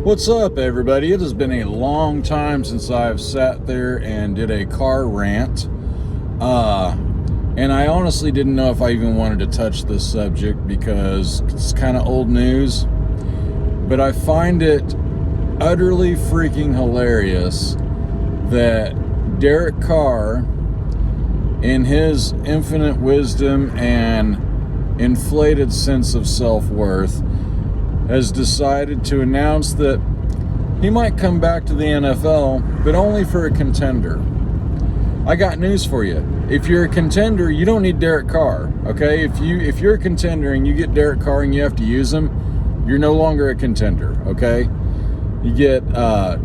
What's up, everybody? It has been a long time since I've sat there and did a car rant. And I honestly didn't know if I even wanted to touch this subject because it's kind of old news. But I find it utterly freaking hilarious that Derek Carr, in his infinite wisdom and inflated sense of self-worth, has decided to announce that he might come back to the NFL, but only for a contender. I got news for you. If you're a contender, you don't need Derek Carr, okay? If you're a contender and you get Derek Carr and you have to use him, you're no longer a contender, okay? You get, the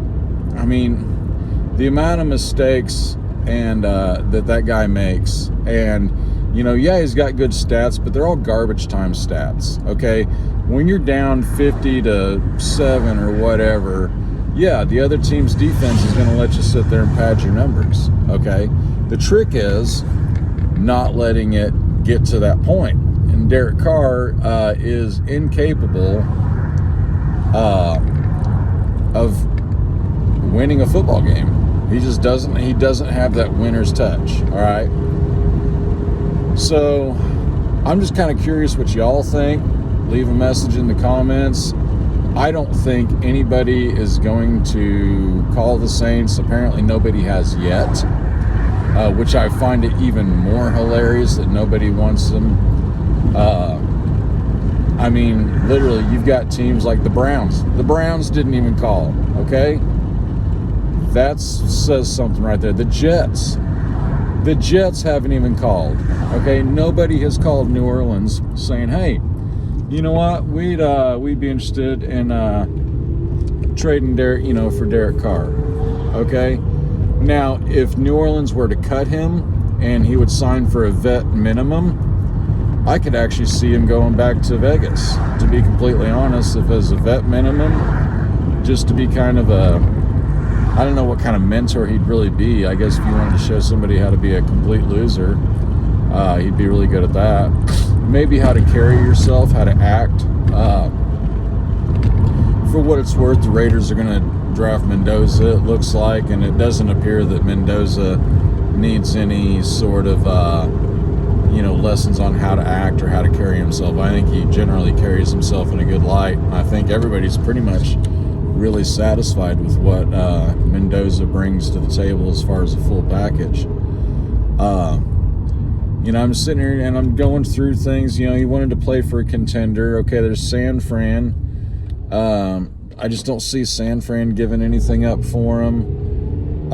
amount of mistakes and that guy makes, and he's got good stats, but they're all garbage time stats, okay? When you're down 50-7 or whatever, the other team's defense is going to let you sit there and pad your numbers, okay? The trick is not letting it get to that point. And Derek Carr is incapable of winning a football game. He just doesn't have that winner's touch, all right? So I'm just kind of curious what y'all think. Leave a message in the comments. I don't think anybody is going to call the Saints. Apparently nobody has yet, which I find it even more hilarious that nobody wants them. Literally, you've got teams like the Browns. The Browns didn't even call, okay? That says something right there. The Jets haven't even called, okay? Nobody has called New Orleans saying, hey, you know what? We'd be interested in trading Derek, for Derek Carr. Okay. Now, if New Orleans were to cut him and he would sign for a vet minimum, I could actually see him going back to Vegas. To be completely honest, if as a vet minimum, just to be kind of I don't know what kind of mentor he'd really be. I guess if you wanted to show somebody how to be a complete loser, he'd be really good at that. Maybe how to carry yourself, how to act. For what it's worth, the Raiders are going to draft Mendoza, it looks like, and it doesn't appear that Mendoza needs any sort of, lessons on how to act or how to carry himself. I think he generally carries himself in a good light. I think everybody's pretty much really satisfied with what Mendoza brings to the table as far as a full package. I'm sitting here and I'm going through things. He wanted to play for a contender. Okay, there's San Fran. I just don't see San Fran giving anything up for him.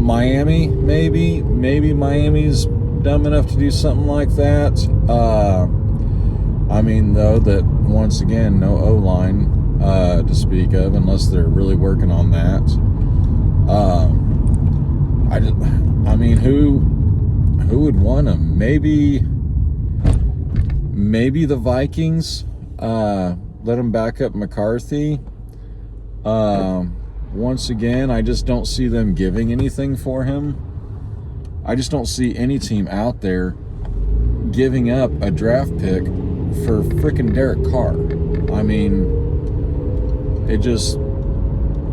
Miami, maybe Miami's dumb enough to do something like that. Though, that once again, no O-line to speak of, unless they're really working on that. Who would want him? Maybe the Vikings. Let him back up McCarthy. Once again, I just don't see them giving anything for him. I just don't see any team out there giving up a draft pick for frickin' Derek Carr. It just,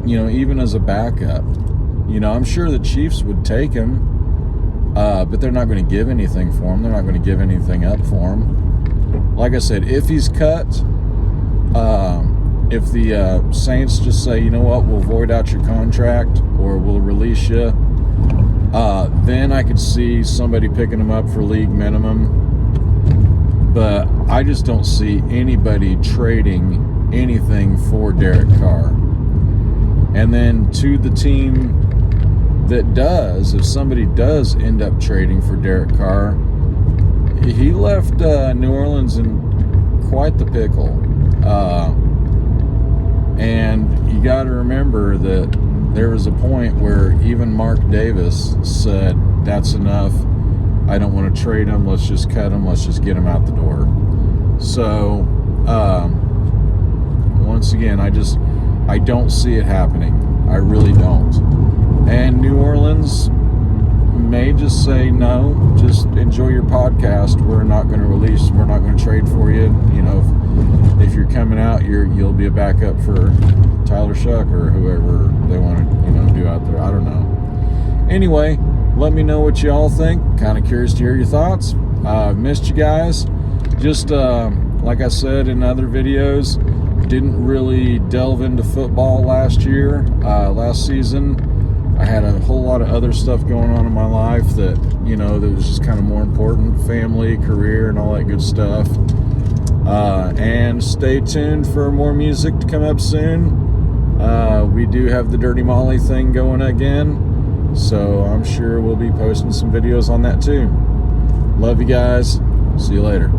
even as a backup, I'm sure the Chiefs would take him. But they're not going to give anything for him. They're not going to give anything up for him. Like I said, if he's cut, if the Saints just say, you know what, we'll void out your contract or we'll release you, then I could see somebody picking him up for league minimum. But I just don't see anybody trading anything for Derek Carr. And then to the team that does, if somebody does end up trading for Derek Carr, he left New Orleans in quite the pickle. And you got to remember that there was a point where even Mark Davis said, that's enough. I don't want to trade him. Let's just cut him. Let's just get him out the door. So, once again, I don't see it happening. I really don't. And New Orleans may just say, no, just enjoy your podcast. We're not going to release, we're not going to trade for you. if you're coming out, you'll be a backup for Tyler Shuck or whoever they want to, do out there. I don't know. Anyway, let me know what y'all think. Kind of curious to hear your thoughts. Missed you guys. Just like I said in other videos, didn't really delve into football last season. I had a whole lot of other stuff going on in my life that was just kind of more important, family, career, and all that good stuff. And stay tuned for more music to come up soon. We do have the Dirty Molly thing going again, so I'm sure we'll be posting some videos on that too. Love you guys. See you later.